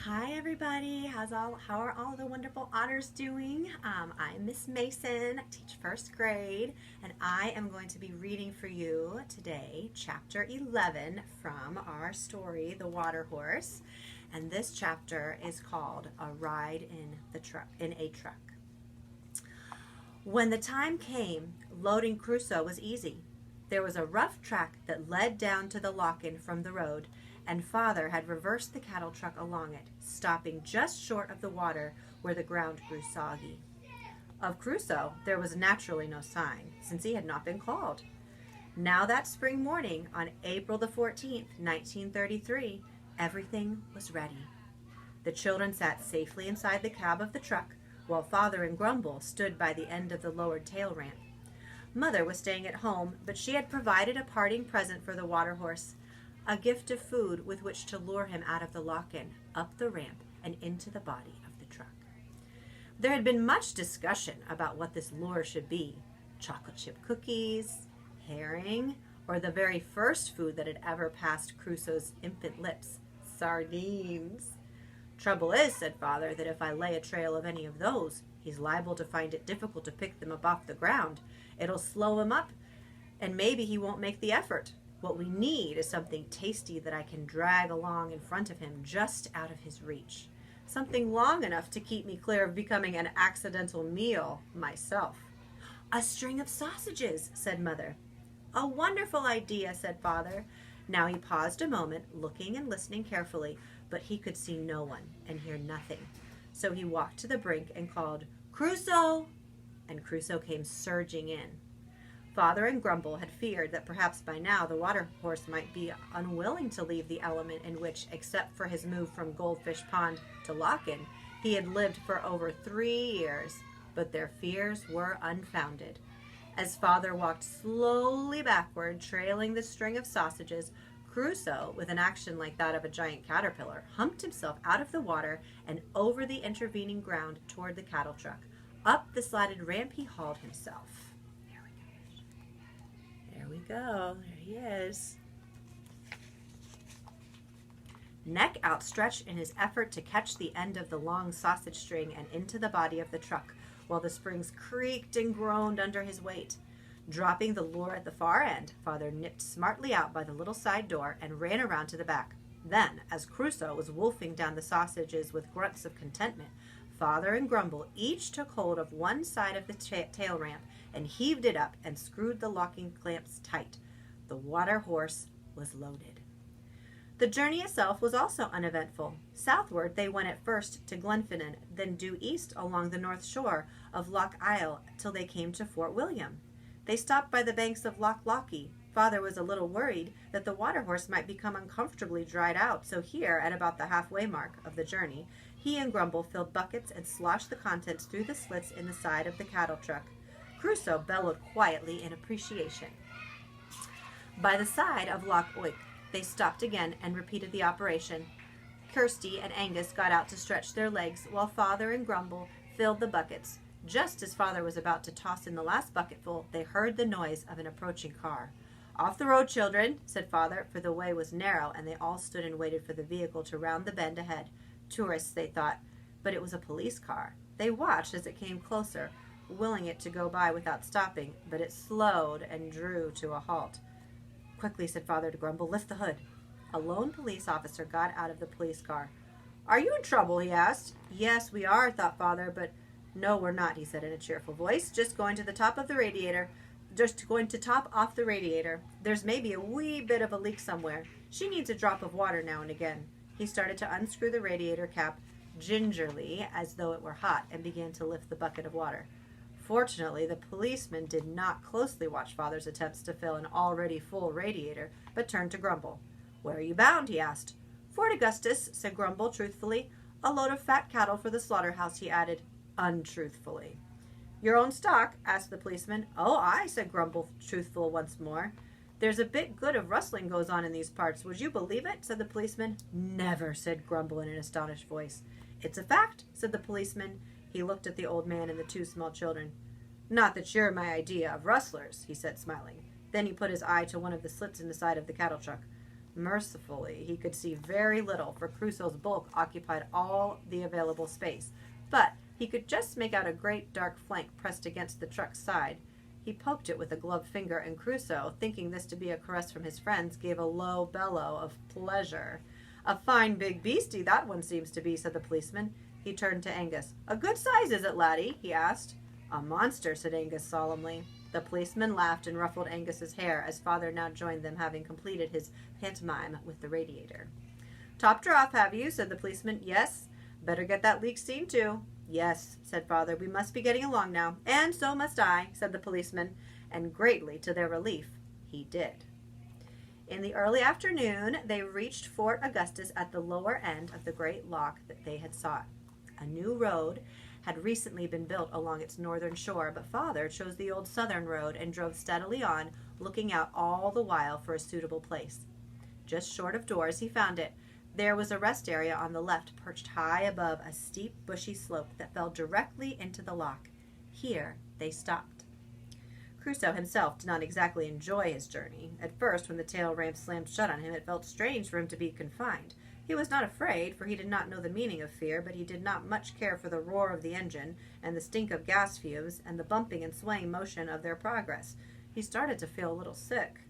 Hi everybody, how are all the wonderful otters doing? I'm Miss Mason, I teach first grade, and I am going to be reading for you today chapter 11 from our story, The Water Horse. And this chapter is called A Ride in a Truck. When the time came, loading Crusoe was easy. There was a rough track that led down to the lock-in from the road, and Father had reversed the cattle truck along it, stopping just short of the water where the ground grew soggy. Of Crusoe there was naturally no sign, since he had not been called. Now that spring morning, on April the 14th, 1933, everything was ready. The children sat safely inside the cab of the truck, while Father and Grumble stood by the end of the lowered tail ramp. Mother was staying at home, but she had provided a parting present for the water horse, a gift of food with which to lure him out of the lock-in, up the ramp, and into the body of the truck. There had been much discussion about what this lure should be: chocolate chip cookies, herring, or the very first food that had ever passed Crusoe's infant lips, sardines. Trouble is, said Father, that if I lay a trail of any of those, he's liable to find it difficult to pick them up off the ground. It'll slow him up, and maybe he won't make the effort. What we need is something tasty that I can drag along in front of him just out of his reach. Something long enough to keep me clear of becoming an accidental meal myself. A string of sausages, said Mother. A wonderful idea, said Father. Now he paused a moment, looking and listening carefully, but he could see no one and hear nothing. So he walked to the brink and called, "Crusoe!" And Crusoe came surging in. Father and Grumble had feared that perhaps by now the water horse might be unwilling to leave the element in which, except for his move from Goldfish Pond to Lock-in, he had lived for over 3 years, but their fears were unfounded. As Father walked slowly backward, trailing the string of sausages, Crusoe, with an action like that of a giant caterpillar, humped himself out of the water and over the intervening ground toward the cattle truck. Up the slatted ramp he hauled himself. There we go. There he is. Neck outstretched in his effort to catch the end of the long sausage string and into the body of the truck, while the springs creaked and groaned under his weight. Dropping the lure at the far end, Father nipped smartly out by the little side door and ran around to the back. Then, as Crusoe was wolfing down the sausages with grunts of contentment, Father and Grumble each took hold of one side of the tail ramp and heaved it up and screwed the locking clamps tight. The water horse was loaded. The journey itself was also uneventful. Southward they went at first to Glenfinnan, then due east along the north shore of Loch Isle till they came to Fort William. They stopped by the banks of Loch Lochy. Father was a little worried that the water horse might become uncomfortably dried out, so here, at about the halfway mark of the journey, he and Grumble filled buckets and sloshed the contents through the slits in the side of the cattle truck. Crusoe bellowed quietly in appreciation. By the side of Loch Oik, they stopped again and repeated the operation. Kirsty and Angus got out to stretch their legs, while Father and Grumble filled the buckets. Just as Father was about to toss in the last bucketful, they heard the noise of an approaching car. "Off the road, children," said Father, for the way was narrow and they all stood and waited for the vehicle to round the bend ahead. Tourists, they thought, but it was a police car. They watched as it came closer, willing it to go by without stopping, but it slowed and drew to a halt. "Quickly," said Father to Grumble, "lift the hood." A lone police officer got out of the police car. "Are you in trouble?" he asked. "Yes, we are," thought Father, but "No, we're not," he said in a cheerful voice. Just going to top off the radiator. There's maybe a wee bit of a leak somewhere. She needs a drop of water now and again." He started to unscrew the radiator cap gingerly, as though it were hot, and began to lift the bucket of water. Fortunately, the policeman did not closely watch Father's attempts to fill an already full radiator, but turned to Grumble. "Where are you bound?" he asked. "Fort Augustus," said Grumble truthfully. "A load of fat cattle for the slaughterhouse," he added, untruthfully. "Your own stock?" asked the policeman. "Oh, aye," said Grumble, truthful once more. "There's a bit good of rustling goes on in these parts. Would you believe it?" said the policeman. "Never," said Grumble in an astonished voice. "It's a fact," said the policeman. He looked at the old man and the 2 small children. "Not that you're my idea of rustlers," he said, smiling. Then he put his eye to one of the slits in the side of the cattle truck. Mercifully, he could see very little, for Crusoe's bulk occupied all the available space, but he could just make out a great dark flank pressed against the truck's side. He poked it with a gloved finger, and Crusoe, thinking this to be a caress from his friends, gave a low bellow of pleasure. "A fine big beastie that one seems to be," said the policeman. He turned to Angus. "A good size, is it, laddie?" he asked. "A monster," said Angus solemnly. The policeman laughed and ruffled Angus's hair as father now joined them, having completed his pantomime with the radiator. "Topped her off, have you?" said the policeman. "Yes." "Better get that leak seen to." "Yes," said father. "We must be getting along now." "And so must I," said the policeman, and greatly to their relief, he did. In the early afternoon, they reached Fort Augustus at the lower end of the great loch that they had sought. A new road had recently been built along its northern shore, but father chose the old southern road and drove steadily on, looking out all the while for a suitable place. Just short of doors, he found it. There was a rest area on the left, perched high above a steep, bushy slope that fell directly into the loch. Here they stopped. Crusoe himself did not exactly enjoy his journey. At first, when the tail ramp slammed shut on him, it felt strange for him to be confined. He was not afraid, for he did not know the meaning of fear, but he did not much care for the roar of the engine, and the stink of gas fumes, and the bumping and swaying motion of their progress. He started to feel a little sick.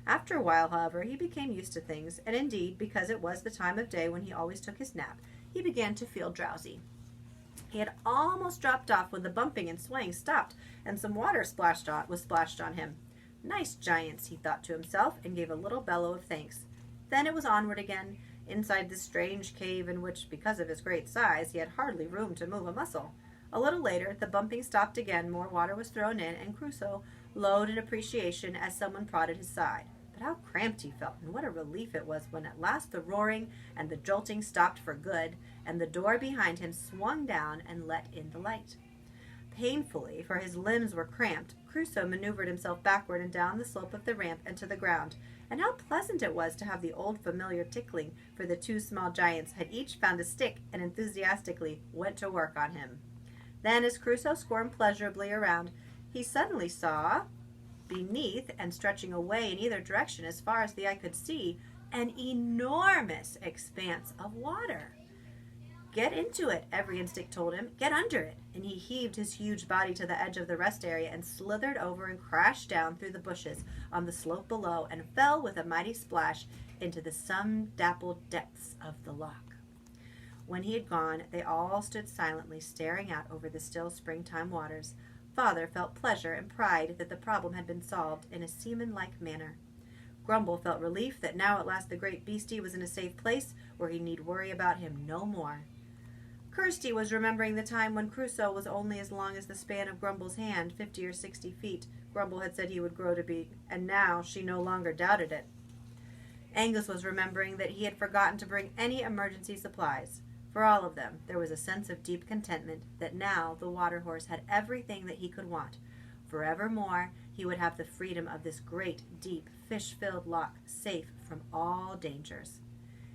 After a while, however, he became used to things, and indeed, because it was the time of day when he always took his nap, he began to feel drowsy. He had almost dropped off when the bumping and swaying stopped, and some water was splashed on him. "Nice giants," he thought to himself, and gave a little bellow of thanks. Then it was onward again, inside this strange cave in which, because of his great size, he had hardly room to move a muscle. A little later, the bumping stopped again, more water was thrown in, and Crusoe lowed in appreciation as someone prodded his side. But how cramped he felt, and what a relief it was when at last the roaring and the jolting stopped for good, and the door behind him swung down and let in the light. Painfully, for his limbs were cramped, Crusoe maneuvered himself backward and down the slope of the ramp and to the ground. And how pleasant it was to have the old familiar tickling, for the two small giants had each found a stick and enthusiastically went to work on him. Then, as Crusoe squirmed pleasurably around, he suddenly saw, beneath and stretching away in either direction as far as the eye could see, an enormous expanse of water. "Get into it," every instinct told him. "Get under it." And he heaved his huge body to the edge of the rest area and slithered over and crashed down through the bushes on the slope below and fell with a mighty splash into the sun-dappled depths of the loch. When he had gone, they all stood silently staring out over the still springtime waters. Father felt pleasure and pride that the problem had been solved in a seaman-like manner. Grumble felt relief that now at last the great beastie was in a safe place where he need worry about him no more. Kirsty was remembering the time when Crusoe was only as long as the span of Grumble's hand, 50 or 60 feet, Grumble had said he would grow to be, and now she no longer doubted it. Angus was remembering that he had forgotten to bring any emergency supplies. For all of them, there was a sense of deep contentment that now the water horse had everything that he could want. Forevermore, he would have the freedom of this great, deep, fish-filled loch, safe from all dangers.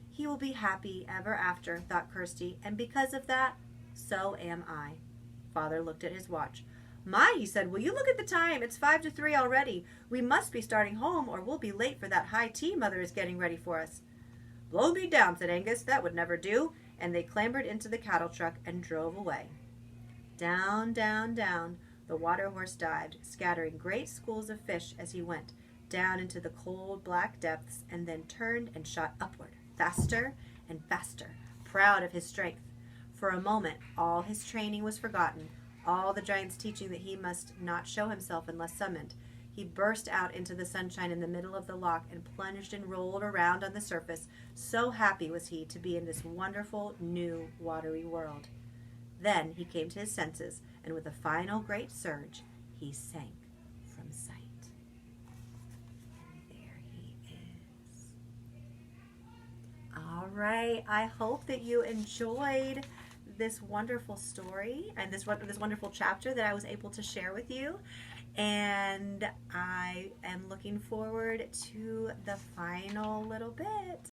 "He will be happy ever after," thought Kirsty, "and because of that, so am I." Father looked at his watch. "My," he said, "will you look at the time? It's 5 to 3 already. We must be starting home, or we'll be late for that high tea Mother is getting ready for us." "Blow me down," said Angus. "That would never do." And they clambered into the cattle truck and drove away. Down, down, down, the water horse dived, scattering great schools of fish as he went, down into the cold black depths, and then turned and shot upward, faster and faster, proud of his strength. For a moment, all his training was forgotten, all the giant's teaching that he must not show himself unless summoned. He burst out into the sunshine in the middle of the loch and plunged and rolled around on the surface. So happy was he to be in this wonderful, new, watery world. Then he came to his senses, and with a final great surge, he sank from sight. And there he is. All right, I hope that you enjoyed this wonderful story and this wonderful chapter that I was able to share with you. And I am looking forward to the final little bit.